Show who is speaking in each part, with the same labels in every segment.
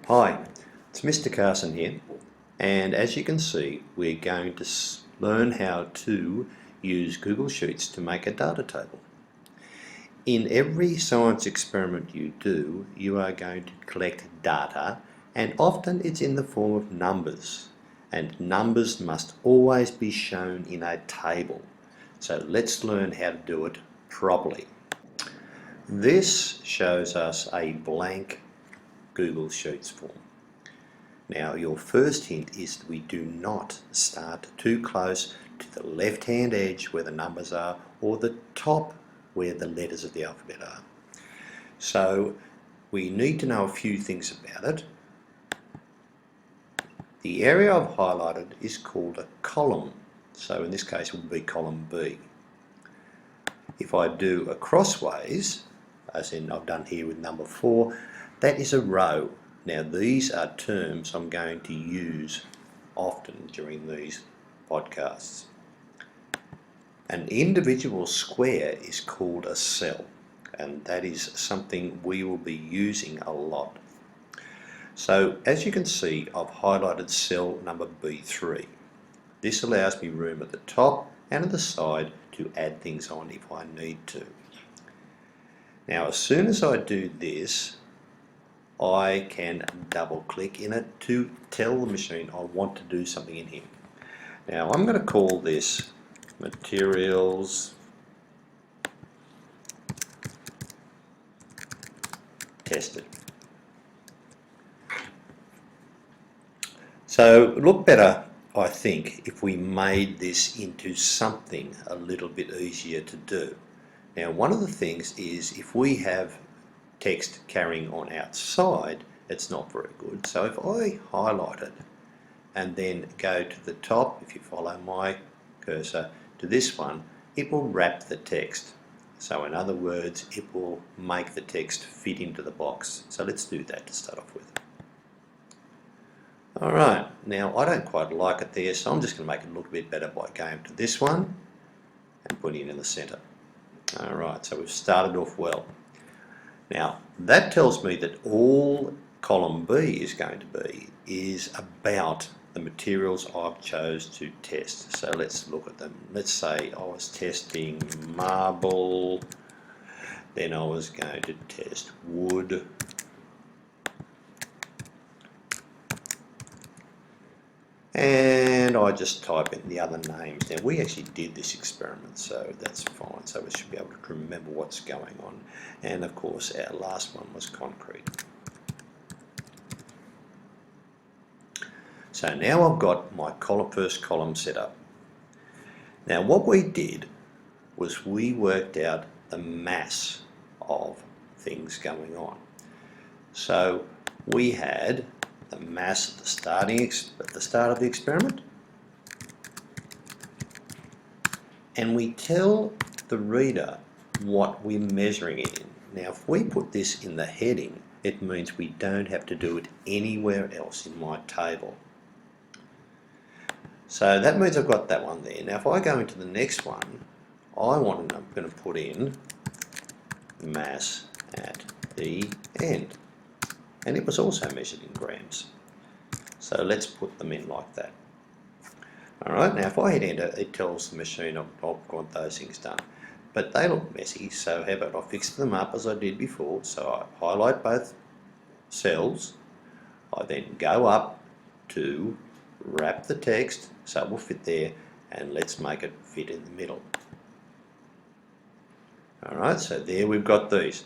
Speaker 1: Hi, it's Mr. Carson here, and as you can see, we're going to learn how to use Google Sheets to make a data table. In every science experiment you do, you are going to collect data, and often it's in the form of numbers, and numbers must always be shown in a table. So let's learn how to do it properly. This shows us a blank Google Sheets form. Now your first hint is we do not start too close to the left hand edge where the numbers are or the top where the letters of the alphabet are. So we need to know a few things about it. The area I've highlighted is called a column, so in this case it will be column B. If I do a crossways, as in I've done here with number 4, that is a row. Now these are terms I'm going to use often during these podcasts. An individual square is called a cell, and that is something we will be using a lot. So as you can see, I've highlighted cell number B3. This allows me room at the top and at the side to add things on if I need to. Now as soon as I do this, I can double click in it to tell the machine I want to do something in here. Now I'm going to call this materials tested. So it would look better, I think, if we made this into something a little bit easier to do. Now one of the things is if we have text carrying on outside, it's not very good. So if I highlight it and then go to the top, if you follow my cursor to this one, it will wrap the text. So in other words, it will make the text fit into the box. So let's do that to start off with. Alright, now I don't quite like it there, so I'm just going to make it look a bit better by going to this one and putting it in the center. Alright, so we've started off well. Now that tells me that all column B is going to be is about the materials I've chose to test. So let's look at them. Let's say I was testing marble, then I was going to test wood, and I just type in the other names. Now we actually did this experiment, so that's fine. So we should be able to remember what's going on. And of course our last one was concrete. So now I've got my first column set up. Now what we did was we worked out the mass of things going on. So we had the mass at the start of the experiment, and we tell the reader what we're measuring it in. Now if we put this in the heading, it means we don't have to do it anywhere else in my table. So that means I've got that one there. Now if I go into the next one, I'm going to put in mass at the end, and it was also measured in grams. So let's put them in like that. Alright, now if I hit enter, it tells the machine I've got those things done. But they look messy, so how about I fix them up as I did before. So I highlight both cells, I then go up to wrap the text so it will fit there, and let's make it fit in the middle. Alright, so there we've got these.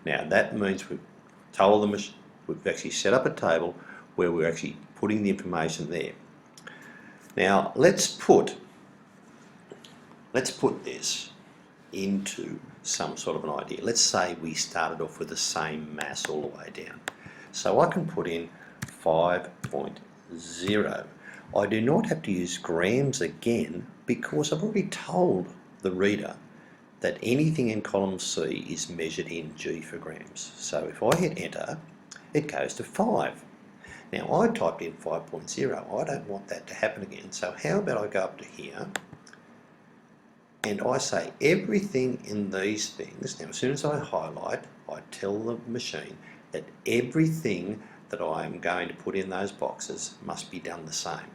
Speaker 1: Now that means we've told them we've actually set up a table where we're actually putting the information there. Now let's put this into some sort of an idea. Let's say we started off with the same mass all the way down. So I can put in 5.0. I do not have to use grams again because I've already told the reader that anything in column C is measured in G for grams. So if I hit enter, it goes to 5. Now I typed in 5.0. I don't want that to happen again. So how about I go up to here and I say everything in these things. Now as soon as I highlight, I tell the machine that everything that I am going to put in those boxes must be done the same.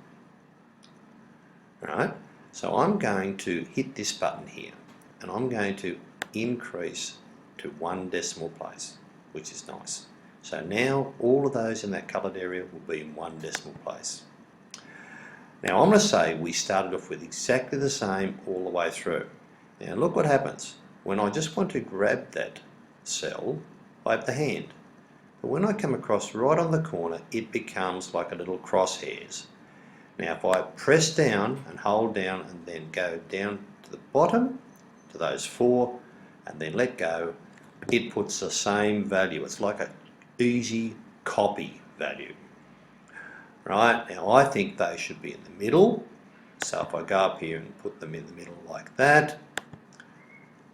Speaker 1: Right? So I'm going to hit this button here, and I'm going to increase to 1 decimal place, which is nice. So now all of those in that coloured area will be in 1 decimal place. Now I'm going to say we started off with exactly the same all the way through. Now look what happens. When I just want to grab that cell, I have the hand. But when I come across right on the corner, it becomes like a little crosshairs. Now if I press down and hold down and then go down to the bottom, to those 4, and then let go, it puts the same value. It's like an easy copy value. Right, now I think they should be in the middle. So if I go up here and put them in the middle like that,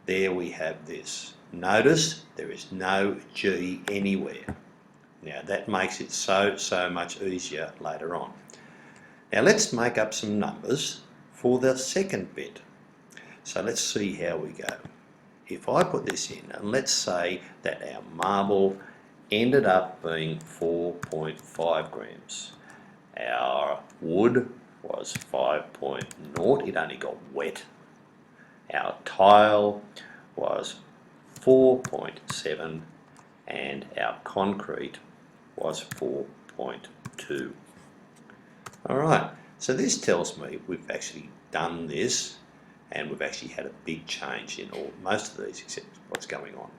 Speaker 1: there we have this. Notice there is no G anywhere. Now that makes it so much easier later on. Now let's make up some numbers for the second bit. So let's see how we go. If I put this in, and let's say that our marble ended up being 4.5 grams. Our wood was 5.0, it only got wet. Our tile was 4.7 and our concrete was 4.2. Alright, so this tells me we've actually done this and we've actually had a big change in most of these except what's going on.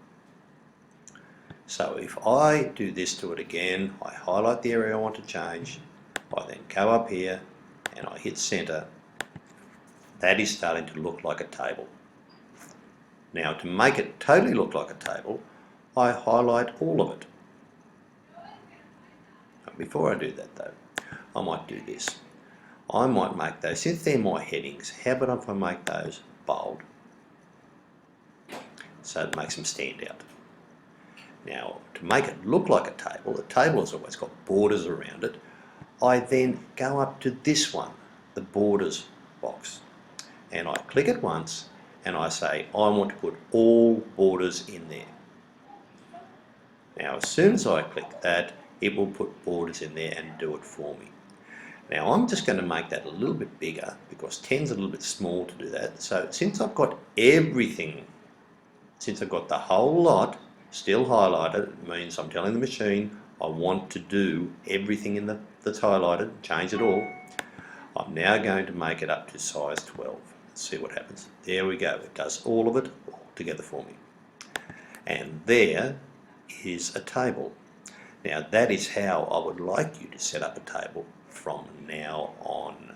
Speaker 1: So if I do this to it again, I highlight the area I want to change, I then go up here and I hit center, that is starting to look like a table. Now to make it totally look like a table, I highlight all of it. Before I do that though, I might do this. I might make those, since they're my headings, how about if I make those bold? So it makes them stand out. Now to make it look like a table has always got borders around it. I then go up to this one, the borders box, and I click it once and I say I want to put all borders in there. Now as soon as I click that, it will put borders in there and do it for me. Now I'm just going to make that a little bit bigger because 10's a little bit small to do that. So since I've got everything, since I've got the whole lot still highlighted, it means I'm telling the machine I want to do everything in that's highlighted, change it all. I'm now going to make it up to size 12. Let's see what happens. There we go. It does all of it all together for me. And there is a table. Now that is how I would like you to set up a table from now on.